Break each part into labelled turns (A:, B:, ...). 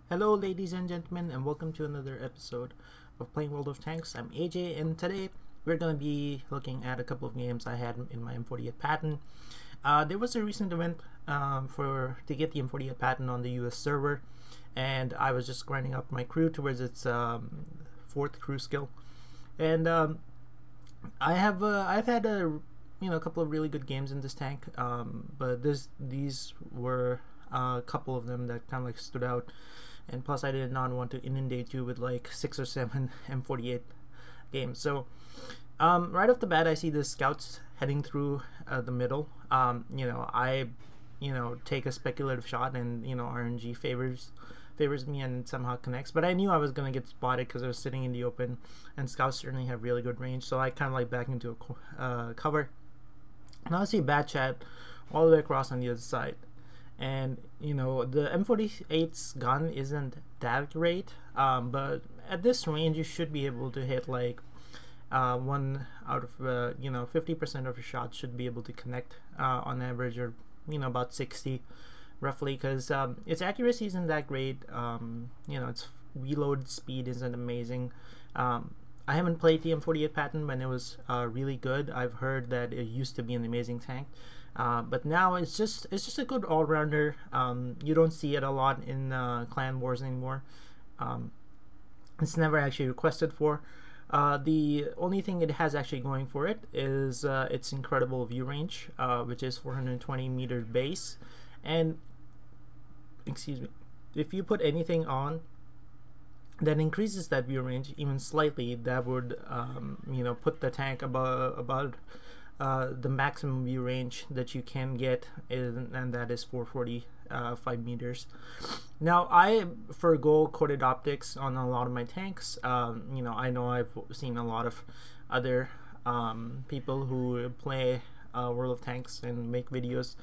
A: Hello ladies and gentlemen, and welcome to another episode of Playing World of Tanks. I'm AJ, and today we're going to be looking at a couple of games I had in my M48 Patton. There was a recent event to get the M48 Patton on the US server, and I was just grinding up my crew towards its fourth crew skill. And I've had a couple of really good games in this tank, but these were a couple of them that kind of like stood out. And plus, I did not want to inundate you with like 6 or 7 M48 games. So right off the bat, I see the scouts heading through the middle. I take a speculative shot, and RNG favors me and somehow connects. But I knew I was gonna get spotted because I was sitting in the open, and scouts certainly have really good range. So I kind of like back into a cover. Now I see bad chat all the way across on the other side. And the M48's gun isn't that great, but at this range you should be able to hit like 1 out of 50% of your shots should be able to connect on average, or about 60 roughly, because its accuracy isn't that great. Its reload speed isn't amazing. I haven't played the M48 Patton when it was really good. I've heard that it used to be an amazing tank. But now it's just a good all-rounder. You don't see it a lot in clan wars anymore. It's never actually requested for. The only thing it has actually going for it is its incredible view range, which is 420 meters base. And excuse me, if you put anything on that increases that view range even slightly, that would put the tank about the maximum view range that you can get, and that is 445 meters. Now I forgo coated optics on a lot of my tanks. I know I've seen a lot of other people who play World of Tanks and make videos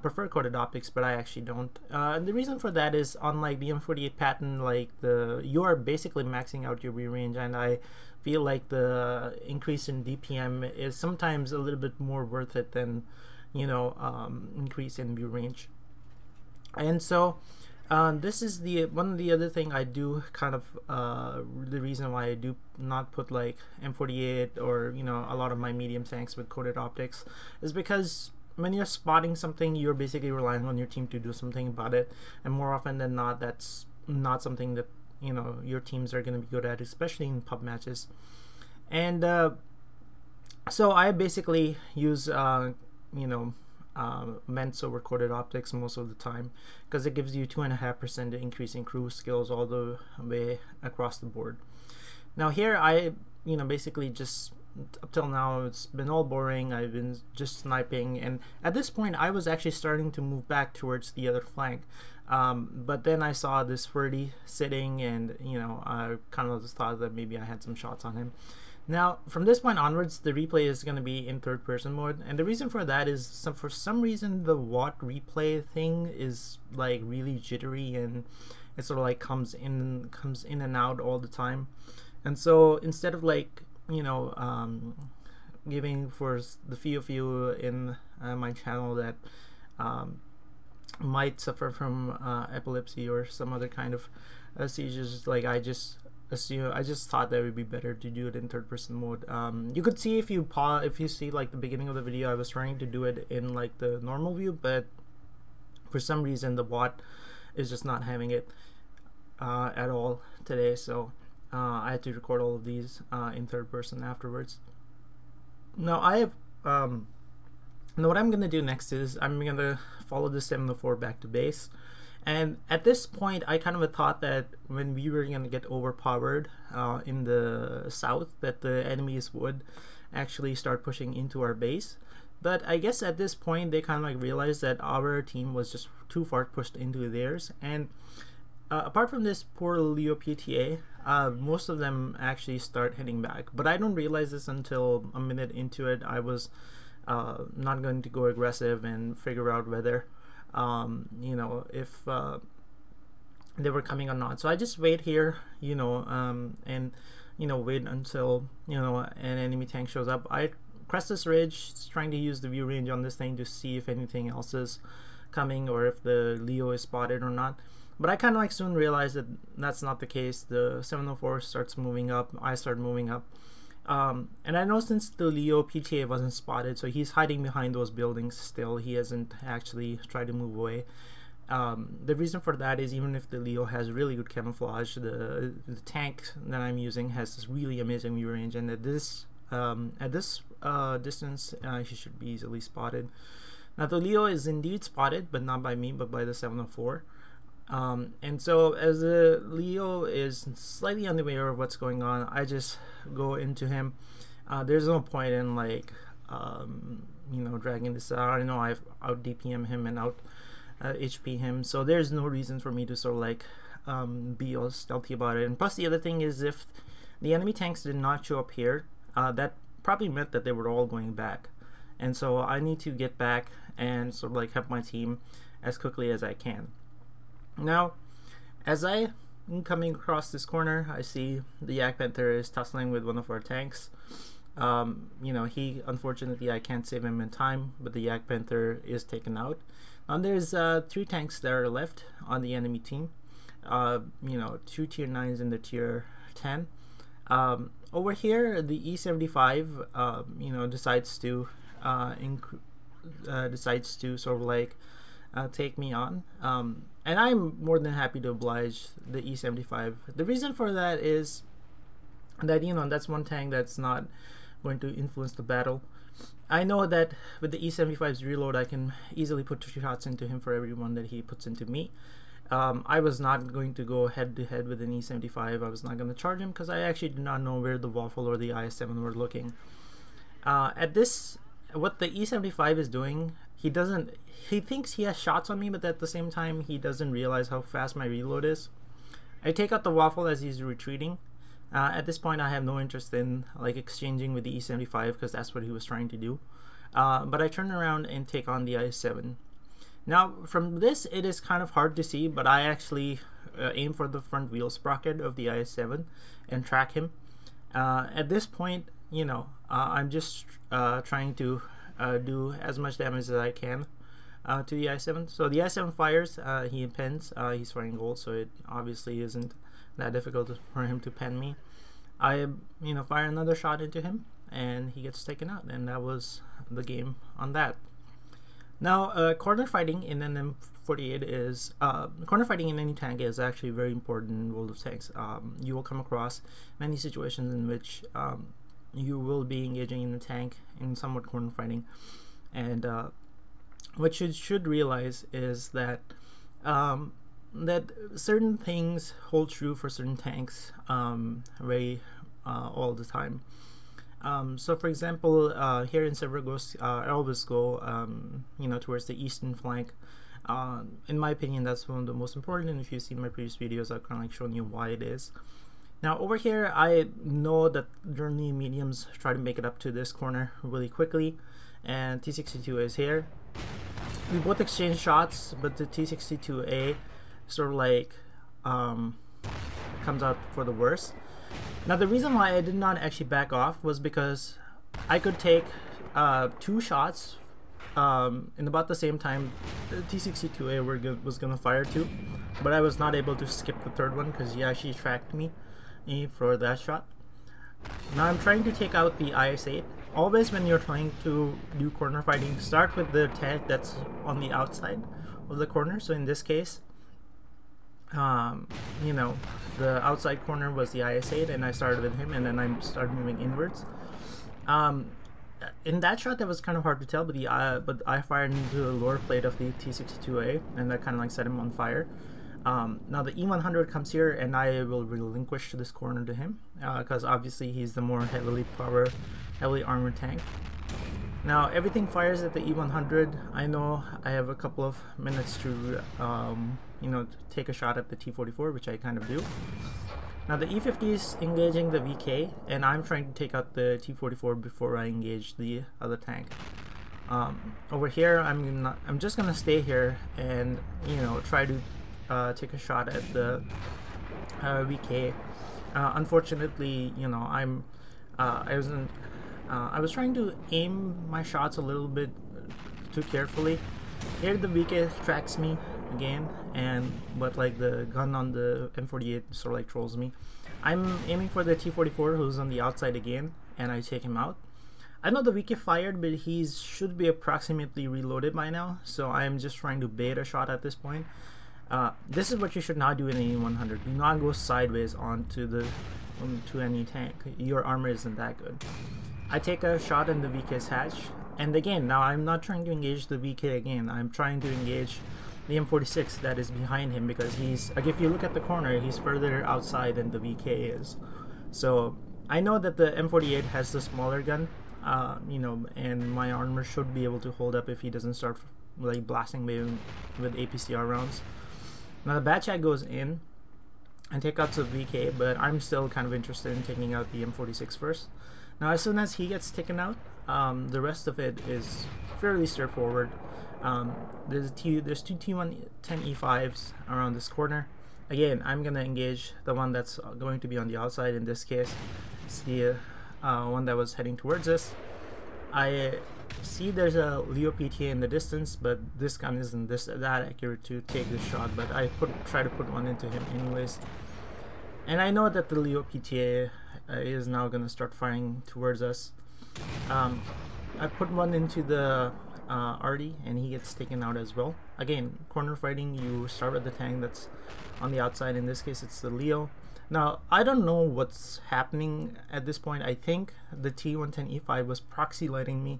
A: prefer coated optics, but I actually don't. And the reason for that is, unlike the M48 Patton, you are basically maxing out your view range, and I feel like the increase in DPM is sometimes a little bit more worth it than increase in view range. And so this is one of the other thing I do kind of the reason why I do not put like M48 or a lot of my medium tanks with coated optics is because when you're spotting something, you're basically relying on your team to do something about it, and more often than not, that's not something that your teams are going to be good at, especially in pub matches. And so I basically use Ments over coated optics most of the time, because it gives you 2.5% increase in crew skills all the way across the board. Now here I basically just, up till now, it's been all boring. I've been just sniping, and at this point I was actually starting to move back towards the other flank, but then I saw this 30 sitting, and I kind of just thought that maybe I had some shots on him. Now from this point onwards, the replay is going to be in third person mode, and the reason for that is for some reason the WAT replay thing is like really jittery, and it sort of like comes in and out all the time. And so instead of like giving for the few of you in my channel that might suffer from epilepsy or some other kind of seizures, like I just thought that it would be better to do it in third person mode. You could see if you see like the beginning of the video, I was trying to do it in like the normal view, but for some reason the bot is just not having it at all today, so I had to record all of these in third person afterwards. Now I have now what I'm gonna do next is I'm gonna follow the 704 back to base. And at this point, I kind of thought that when we were gonna get overpowered in the south, that the enemies would actually start pushing into our base. But I guess at this point, they kind of like realized that our team was just too far pushed into theirs. And apart from this poor Leo PTA, most of them actually start heading back. But I don't realize this until a minute into it. I was not going to go aggressive and figure out whether if they were coming or not. So I just wait here, and wait until an enemy tank shows up. I crest this ridge, trying to use the view range on this thing to see if anything else is coming or if the Leo is spotted or not. But I kind of like soon realized that that's not the case. The 704 starts moving up. I start moving up. And I know since the Leo PTA wasn't spotted, so he's hiding behind those buildings still. He hasn't actually tried to move away. The reason for that is even if the Leo has really good camouflage, the tank that I'm using has this really amazing view range, and at this distance he should be easily spotted. Now the Leo is indeed spotted, but not by me, but by the 704. And so as the Leo is slightly unaware of what's going on, I just go into him. There's no point in like you know, dragging this out. I know I've out DPM him and out HP him, so there's no reason for me to sort of like be all stealthy about it. And plus the other thing is, if the enemy tanks did not show up here, that probably meant that they were all going back, and so I need to get back and sort of like help my team as quickly as I can. Now, as I am coming across this corner, I see the Yak Panther is tussling with one of our tanks. You know, unfortunately I can't save him in time, but the Yak Panther is taken out. There's 3 tanks that are left on the enemy team. You know, 2 tier 9s and the tier 10. Over here, the E75 you know, decides to sort of like take me on, and I'm more than happy to oblige the E75. The reason for that is that, you know, that's one tank that's not going to influence the battle. I know that with the E75's reload, I can easily put 2 shots into him for every one that he puts into me. I was not going to go head to head with an E75. I was not going to charge him because I actually did not know where the Waffle or the IS-7 were looking. At this, what the E75 is doing, he thinks he has shots on me, but at the same time he doesn't realize how fast my reload is. I take out the Waffle as he's retreating. At this point I have no interest in like exchanging with the E75 because that's what he was trying to do. But I turn around and take on the IS-7. Now from this it is kind of hard to see, but I actually aim for the front wheel sprocket of the IS-7 and track him. At this point, you know, I'm just trying to do as much damage as I can to the IS-7. So the IS-7 fires, he pens, he's firing gold, so it obviously isn't that difficult for him to pen me. I, you know, fire another shot into him and he gets taken out, and that was the game on that. Now corner fighting in an M48 is corner fighting in any tank is actually very important in World of Tanks. You will come across many situations in which you will be engaging in the tank in somewhat corner fighting, and what you should realize is that that certain things hold true for certain tanks all the time. So for example, here in Severagos, I always go you know, towards the eastern flank. In my opinion, that's one of the most important, and if you've seen my previous videos, I've kind of like shown you why it is. Now over here, I know that Germany mediums try to make it up to this corner really quickly, and T62 is here. We both exchange shots, but the T62A sort of like comes out for the worst. Now the reason why I did not actually back off was because I could take 2 shots in about the same time the T62A was gonna fire 2, but I was not able to skip the 3rd one because he actually tracked me for that shot. Now I'm trying to take out the IS-8. Always when you're trying to do corner fighting, start with the tank that's on the outside of the corner. So in this case, you know, the outside corner was the IS-8, and I started with him, and then I started moving inwards. In that shot, that was kind of hard to tell, but I fired into the lower plate of the T62A, and that kind of like set him on fire. Now the E100 comes here, and I will relinquish this corner to him because obviously he's the more heavily armored tank. Now everything fires at the E100. I know I have a couple of minutes to you know, take a shot at the T44, which I kind of do. Now the E50 is engaging the VK, and I'm trying to take out the T44 before I engage the other tank. Over here, I'm just gonna stay here and, you know, try to take a shot at the VK. Unfortunately, you know, I was trying to aim my shots a little bit too carefully. Here the VK tracks me, again, but like the gun on the M48 sort of like trolls me. I'm aiming for the T44 who's on the outside again, and I take him out. I know the VK fired, but he should be approximately reloaded by now, so I'm just trying to bait a shot at this point. This is what you should not do in any 100. Do not go sideways onto any tank. Your armor isn't that good. I take a shot in the VK's hatch, and again, now I'm not trying to engage the VK again. I'm trying to engage the M46 that is behind him, because he's, like, if you look at the corner, he's further outside than the VK is. So I know that the M48 has the smaller gun, you know, and my armor should be able to hold up if he doesn't start like blasting me with APCR rounds. Now the bad chat goes in and take out the VK, but I'm still kind of interested in taking out the M46 first. Now as soon as he gets taken out, the rest of it is fairly straightforward. There's two T110E5s around this corner. Again, I'm gonna engage the one that's going to be on the outside. In this case, it's the one that was heading towards us. I see there's a Leo PTA in the distance, but this gun isn't that accurate to take this shot, but I try to put one into him anyways. And I know that the Leo PTA is now gonna start firing towards us. I put one into the RD, and he gets taken out as well. Again, corner fighting, you start with the tank that's on the outside. In this case, it's the Leo. Now, I don't know what's happening at this point. I think the T110E5 was proxy lighting me,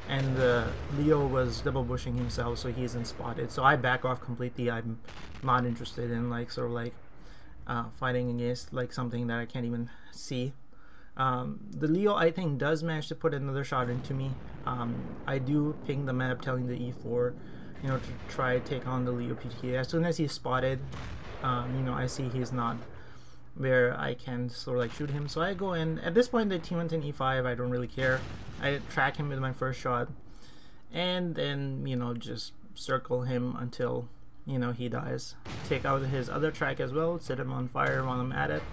A: and the Leo was double bushing himself, so he isn't spotted. So I back off completely. I'm not interested in like sort of like fighting against like something that I can't even see. The Leo, I think, does manage to put another shot into me. I do ping the map telling the E4, you know, to try take on the Leo PTA. As soon as he's spotted, you know, I see he's not where I can sort of like shoot him, so I go in. At this point, the T110E5, I don't really care. I track him with my first shot, and then, you know, just circle him until, you know, he dies. Take out his other track as well, set him on fire while I'm at it,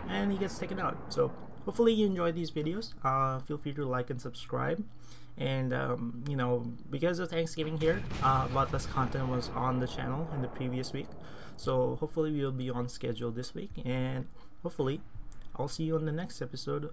A: and he gets taken out. So hopefully you enjoyed these videos. Feel free to like and subscribe. And you know, because of Thanksgiving here, a lot less content was on the channel in the previous week, so hopefully we'll be on schedule this week, and hopefully I'll see you on the next episode.